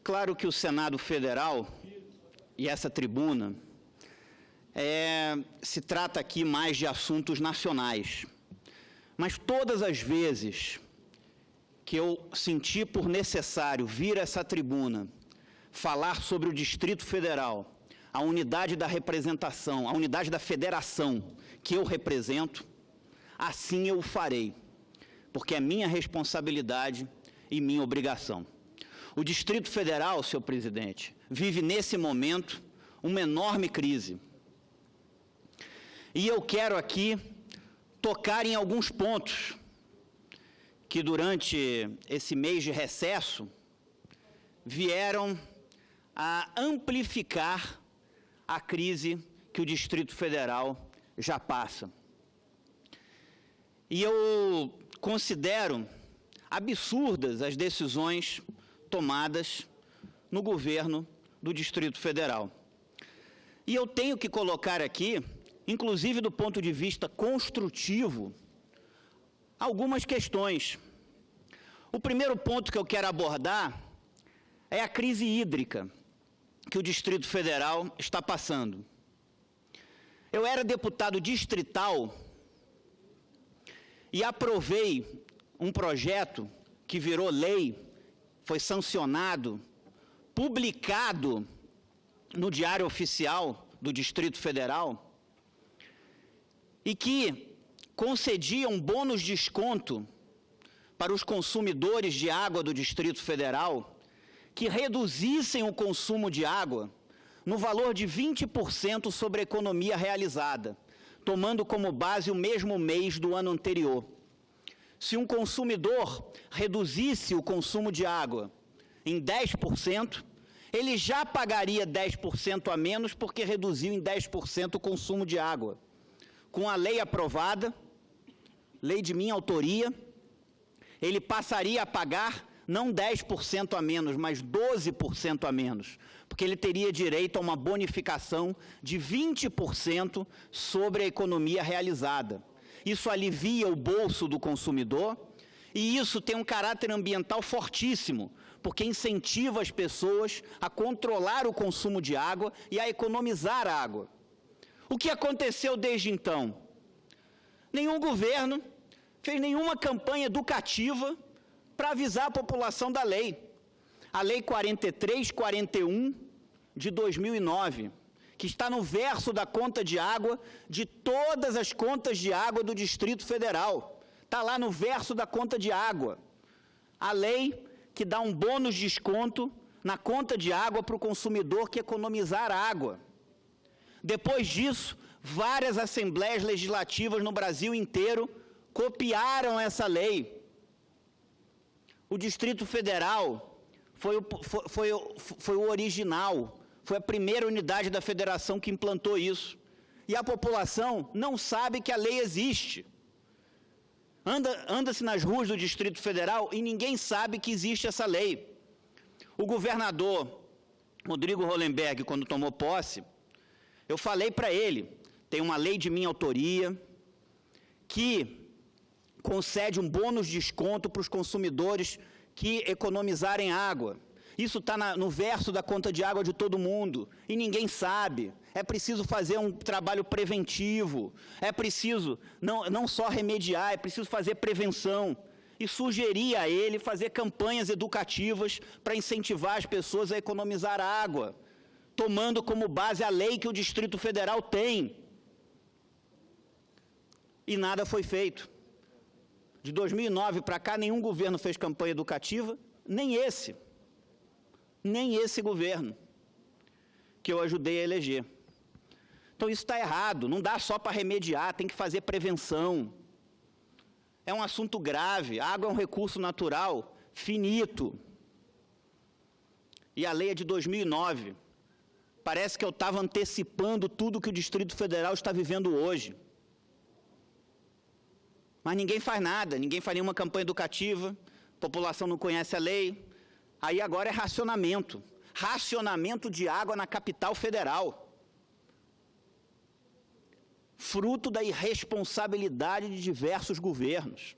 Claro que o Senado Federal e essa tribuna se trata aqui mais de assuntos nacionais, mas todas as vezes que eu senti por necessário vir a essa tribuna falar sobre o Distrito Federal, a unidade da representação, a unidade da federação que eu represento, assim eu o farei, porque é minha responsabilidade e minha obrigação. O Distrito Federal, senhor presidente, vive nesse momento uma enorme crise. E eu quero aqui tocar em alguns pontos que durante esse mês de recesso vieram a amplificar a crise que o Distrito Federal já passa. E eu considero absurdas as decisões tomadas no governo do Distrito Federal. E eu tenho que colocar aqui, inclusive do ponto de vista construtivo, algumas questões. O primeiro ponto que eu quero abordar é a crise hídrica que o Distrito Federal está passando. Eu era deputado distrital e aprovei um projeto que virou lei, foi sancionado, publicado no Diário Oficial do Distrito Federal, e que concedia um bônus de desconto para os consumidores de água do Distrito Federal que reduzissem o consumo de água no valor de 20% sobre a economia realizada, tomando como base o mesmo mês do ano anterior. Se um consumidor reduzisse o consumo de água em 10%, ele já pagaria 10% a menos porque reduziu em 10% o consumo de água. Com a lei aprovada, lei de minha autoria, ele passaria a pagar não 10% a menos, mas 12% a menos, porque ele teria direito a uma bonificação de 20% sobre a economia realizada. Isso alivia o bolso do consumidor e isso tem um caráter ambiental fortíssimo, porque incentiva as pessoas a controlar o consumo de água e a economizar água. O que aconteceu desde então? Nenhum governo fez nenhuma campanha educativa para avisar a população da lei. A Lei 4341 de 2009, que está no verso da conta de água de todas as contas de água do Distrito Federal. Está lá no verso da conta de água. A lei que dá um bônus de desconto na conta de água para o consumidor que economizar água. Depois disso, várias assembleias legislativas no Brasil inteiro copiaram essa lei. O Distrito Federal foi o original, foi a primeira unidade da federação que implantou isso. E a população não sabe que a lei existe. Anda-se nas ruas do Distrito Federal e ninguém sabe que existe essa lei. O governador Rodrigo Hollenberg, quando tomou posse, eu falei para ele, tem uma lei de minha autoria que concede um bônus de desconto para os consumidores que economizarem água. Isso está no verso da conta de água de todo mundo e ninguém sabe. É preciso fazer um trabalho preventivo, é preciso não só remediar, é preciso fazer prevenção. E sugerir a ele fazer campanhas educativas para incentivar as pessoas a economizar água, tomando como base a lei que o Distrito Federal tem. E nada foi feito. De 2009 para cá, nenhum governo fez campanha educativa, nem esse governo que eu ajudei a eleger. Então isso está errado, não dá só para remediar, tem que fazer prevenção. É um assunto grave, a água é um recurso natural finito. E a lei é de 2009. Parece que eu estava antecipando tudo que o Distrito Federal está vivendo hoje. Mas ninguém faz nada, ninguém faz nenhuma campanha educativa, a população não conhece a lei. Aí agora é racionamento. Racionamento de água na capital federal. Fruto da irresponsabilidade de diversos governos.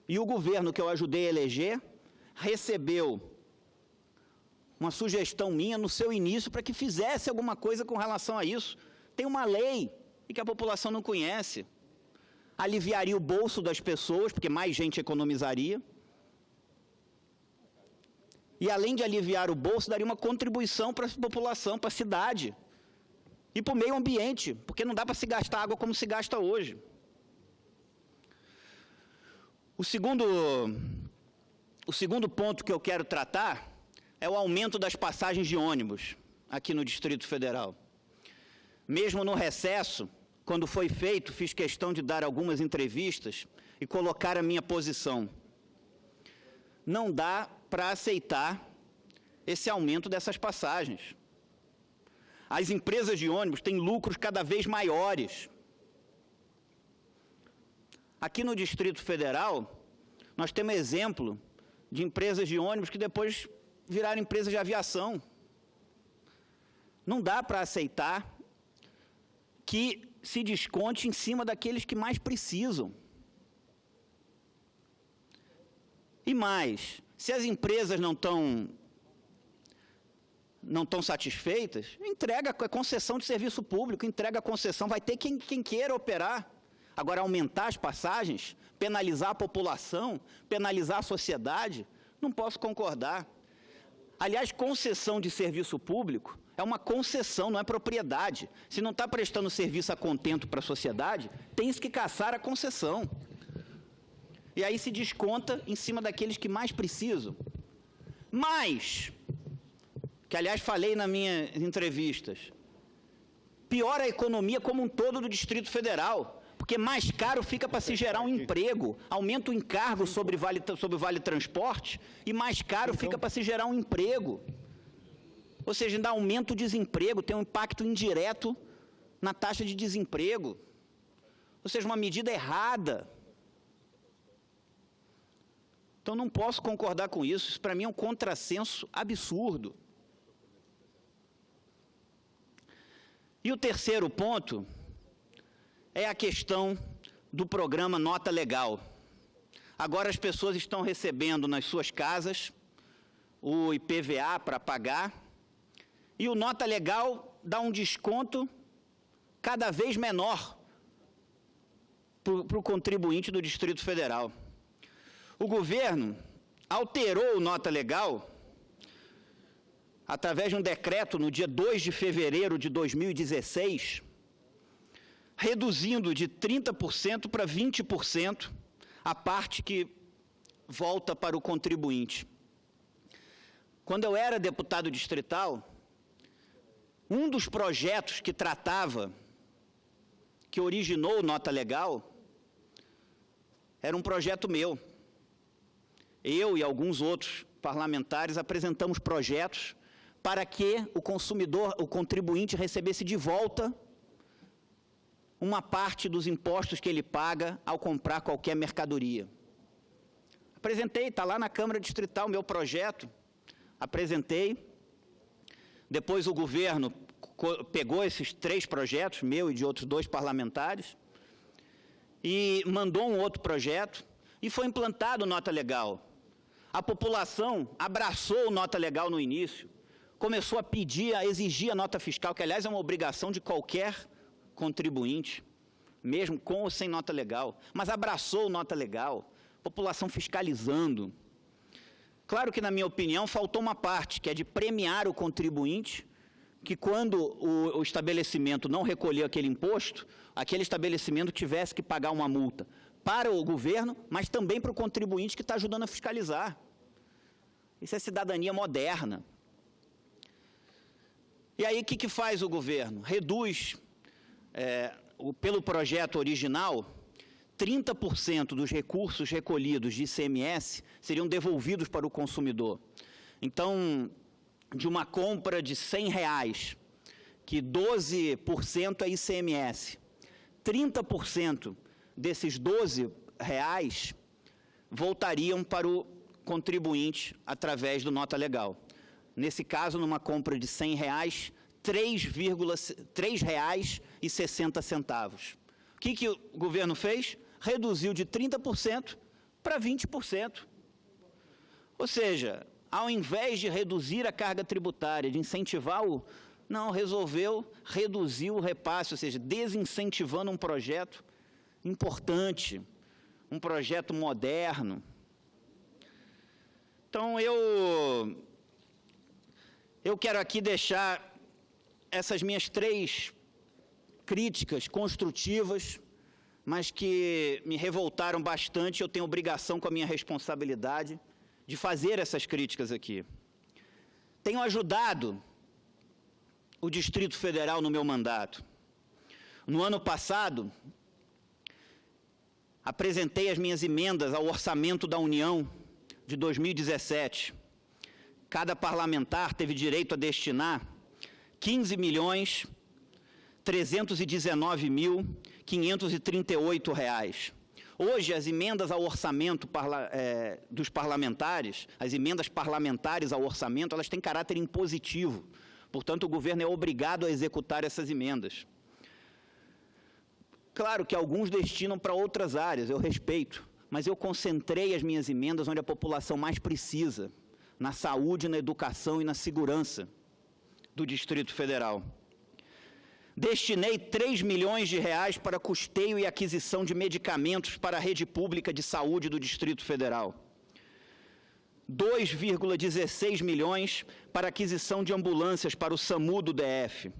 E o governo que eu ajudei a eleger recebeu uma sugestão minha no seu início para que fizesse alguma coisa com relação a isso. Tem uma lei e que a população não conhece. Aliviaria o bolso das pessoas, porque mais gente economizaria. E além de aliviar o bolso, daria uma contribuição para a população, para a cidade. E para o meio ambiente, porque não dá para se gastar água como se gasta hoje. O segundo ponto que eu quero tratar é o aumento das passagens de ônibus aqui no Distrito Federal. Mesmo no recesso, quando foi feito, fiz questão de dar algumas entrevistas e colocar a minha posição. Não dá para aceitar esse aumento dessas passagens. As empresas de ônibus têm lucros cada vez maiores. Aqui no Distrito Federal, nós temos exemplo de empresas de ônibus que depois viraram empresas de aviação. Não dá para aceitar que se desconte em cima daqueles que mais precisam. E mais, se as empresas não estão satisfeitas, entrega a concessão de serviço público, entrega a concessão, vai ter quem queira operar. Agora, aumentar as passagens, penalizar a população, penalizar a sociedade, não posso concordar. Aliás, concessão de serviço público é uma concessão, não é propriedade. Se não está prestando serviço a contento para a sociedade, tem que caçar a concessão. E aí se desconta em cima daqueles que mais precisam. Mas, que aliás falei nas minhas entrevistas, piora a economia como um todo do Distrito Federal, porque mais caro fica para se gerar um emprego, aumenta o encargo sobre o Vale Transporte e mais caro fica para se gerar um emprego. Ou seja, ainda aumenta o desemprego, tem um impacto indireto na taxa de desemprego. Ou seja, uma medida errada. Então, não posso concordar com isso. Isso, para mim, é um contrassenso absurdo. E o terceiro ponto é a questão do programa Nota Legal. Agora as pessoas estão recebendo nas suas casas o IPVA para pagar e o Nota Legal dá um desconto cada vez menor para o contribuinte do Distrito Federal. O governo alterou o Nota Legal através de um decreto no dia 2 de fevereiro de 2016, reduzindo de 30% para 20% a parte que volta para o contribuinte. Quando eu era deputado distrital, um dos projetos que originou o Nota Legal, era um projeto meu. Eu e alguns outros parlamentares apresentamos projetos para que o contribuinte recebesse de volta uma parte dos impostos que ele paga ao comprar qualquer mercadoria. Apresentei, está lá na Câmara Distrital, meu projeto, apresentei. Depois o governo pegou esses 3 projetos, meu e de outros 2 parlamentares, e mandou um outro projeto, e foi implantado Nota Legal. A população abraçou o Nota Legal no início, começou a pedir, a exigir a nota fiscal, que aliás é uma obrigação de qualquer contribuinte, mesmo com ou sem nota legal, mas abraçou Nota Legal, população fiscalizando. Claro que, na minha opinião, faltou uma parte, que é de premiar o contribuinte, que quando o estabelecimento não recolheu aquele imposto, aquele estabelecimento tivesse que pagar uma multa para o governo, mas também para o contribuinte que está ajudando a fiscalizar. Isso é cidadania moderna. E aí, o que faz o governo? Reduz, pelo projeto original, 30% dos recursos recolhidos de ICMS seriam devolvidos para o consumidor. Então, de uma compra de R$100, que 12% é ICMS, 30% desses R$12 voltariam para o contribuinte através do Nota Legal. Nesse caso, numa compra de R$100, R$3,60. O que o governo fez? Reduziu de 30% para 20%. Ou seja, ao invés de reduzir a carga tributária, de incentivar não, resolveu reduzir o repasse, ou seja, desincentivando um projeto importante, um projeto moderno. Então, eu quero aqui deixar essas minhas 3 críticas construtivas, mas que me revoltaram bastante. Eu tenho obrigação com a minha responsabilidade de fazer essas críticas aqui. Tenho ajudado o Distrito Federal no meu mandato. No ano passado, apresentei as minhas emendas ao orçamento da União de 2017. Cada parlamentar teve direito a destinar R$ 15.319.538. Hoje, as emendas ao orçamento dos parlamentares, as emendas parlamentares ao orçamento, elas têm caráter impositivo. Portanto, o governo é obrigado a executar essas emendas. Claro que alguns destinam para outras áreas, eu respeito, mas eu concentrei as minhas emendas onde a população mais precisa, na saúde, na educação e na segurança do Distrito Federal. Destinei R$ 3 milhões para custeio e aquisição de medicamentos para a rede pública de saúde do Distrito Federal. 2,16 milhões para aquisição de ambulâncias para o SAMU do DF.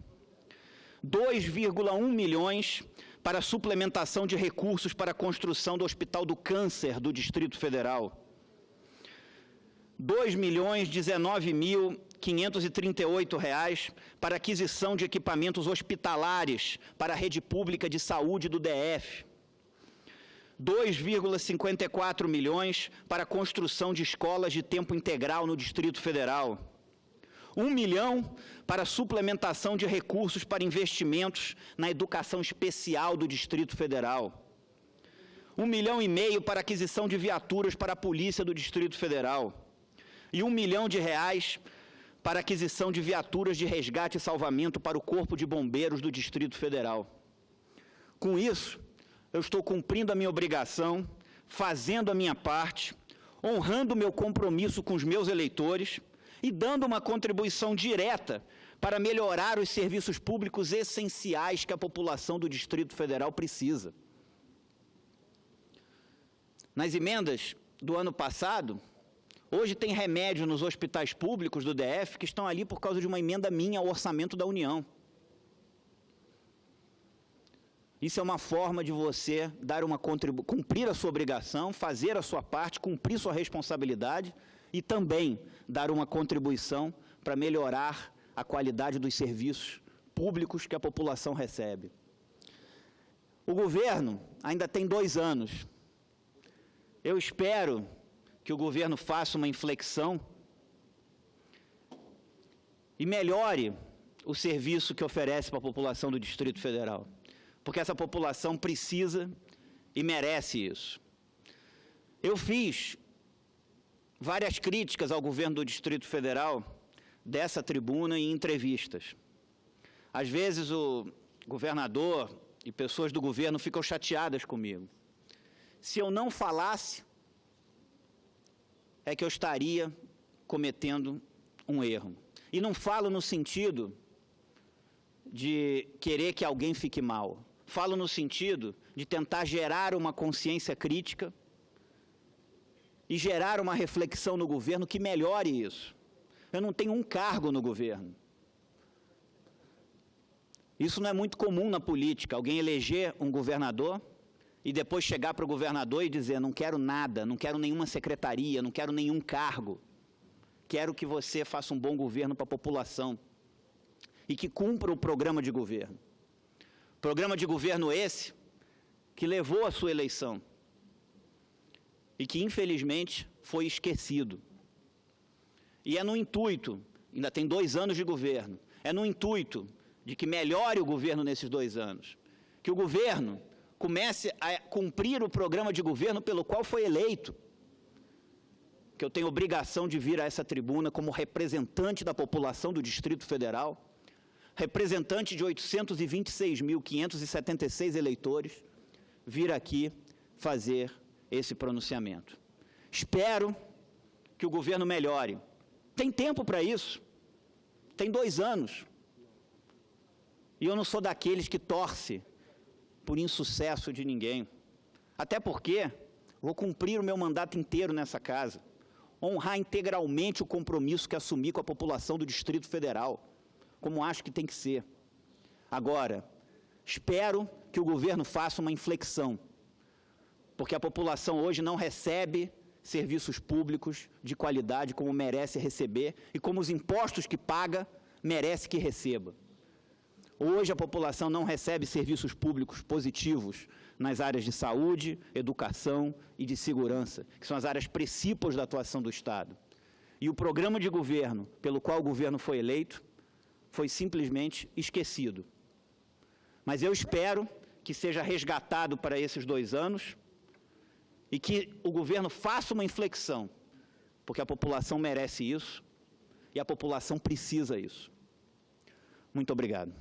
2,1 milhões para suplementação de recursos para a construção do Hospital do Câncer do Distrito Federal. R$ 2.019.538 para aquisição de equipamentos hospitalares para a rede pública de saúde do DF. 2,54 milhões para a construção de escolas de tempo integral no Distrito Federal. 1 milhão para suplementação de recursos para investimentos na educação especial do Distrito Federal. 1,5 milhão para aquisição de viaturas para a Polícia do Distrito Federal. E R$ 1 milhão para aquisição de viaturas de resgate e salvamento para o Corpo de Bombeiros do Distrito Federal. Com isso, eu estou cumprindo a minha obrigação, fazendo a minha parte, honrando o meu compromisso com os meus eleitores e dando uma contribuição direta para melhorar os serviços públicos essenciais que a população do Distrito Federal precisa. Nas emendas do ano passado, hoje tem remédio nos hospitais públicos do DF que estão ali por causa de uma emenda minha ao orçamento da União. Isso é uma forma de você dar cumprir a sua obrigação, fazer a sua parte, cumprir sua responsabilidade e também dar uma contribuição para melhorar a qualidade dos serviços públicos que a população recebe. O governo ainda tem 2 anos. Eu espero que o governo faça uma inflexão e melhore o serviço que oferece para a população do Distrito Federal, porque essa população precisa e merece isso. Eu fiz várias críticas ao governo do Distrito Federal dessa tribuna e em entrevistas. Às vezes o governador e pessoas do governo ficam chateadas comigo. Se eu não falasse, é que eu estaria cometendo um erro. E não falo no sentido de querer que alguém fique mal. Falo no sentido de tentar gerar uma consciência crítica e gerar uma reflexão no governo que melhore isso. Eu não tenho um cargo no governo. Isso não é muito comum na política, alguém eleger um governador e depois chegar para o governador e dizer: não quero nada, não quero nenhuma secretaria, não quero nenhum cargo. Quero que você faça um bom governo para a população e que cumpra o programa de governo. Programa de governo esse que levou à sua eleição e que, infelizmente, foi esquecido. E é no intuito, ainda tem 2 anos de governo, é no intuito de que melhore o governo nesses 2 anos, que o governo comece a cumprir o programa de governo pelo qual foi eleito, que eu tenho obrigação de vir a essa tribuna como representante da população do Distrito Federal, representante de 826.576 eleitores, vir aqui fazer esse pronunciamento. Espero que o governo melhore, Tem tempo para isso. Tem 2 anos. E eu não sou daqueles que torce por insucesso de ninguém. Até porque vou cumprir o meu mandato inteiro nessa casa. Honrar integralmente o compromisso que assumi com a população do Distrito Federal, como acho que tem que ser. Agora, espero que o governo faça uma inflexão, porque a população hoje não recebe serviços públicos de qualidade como merece receber e como os impostos que paga merece que receba. Hoje a população não recebe serviços públicos positivos nas áreas de saúde, educação e de segurança, que são as áreas principais da atuação do Estado. E o programa de governo pelo qual o governo foi eleito foi simplesmente esquecido. Mas eu espero que seja resgatado para esses 2 anos e que o governo faça uma inflexão, porque a população merece isso e a população precisa isso. Muito obrigado.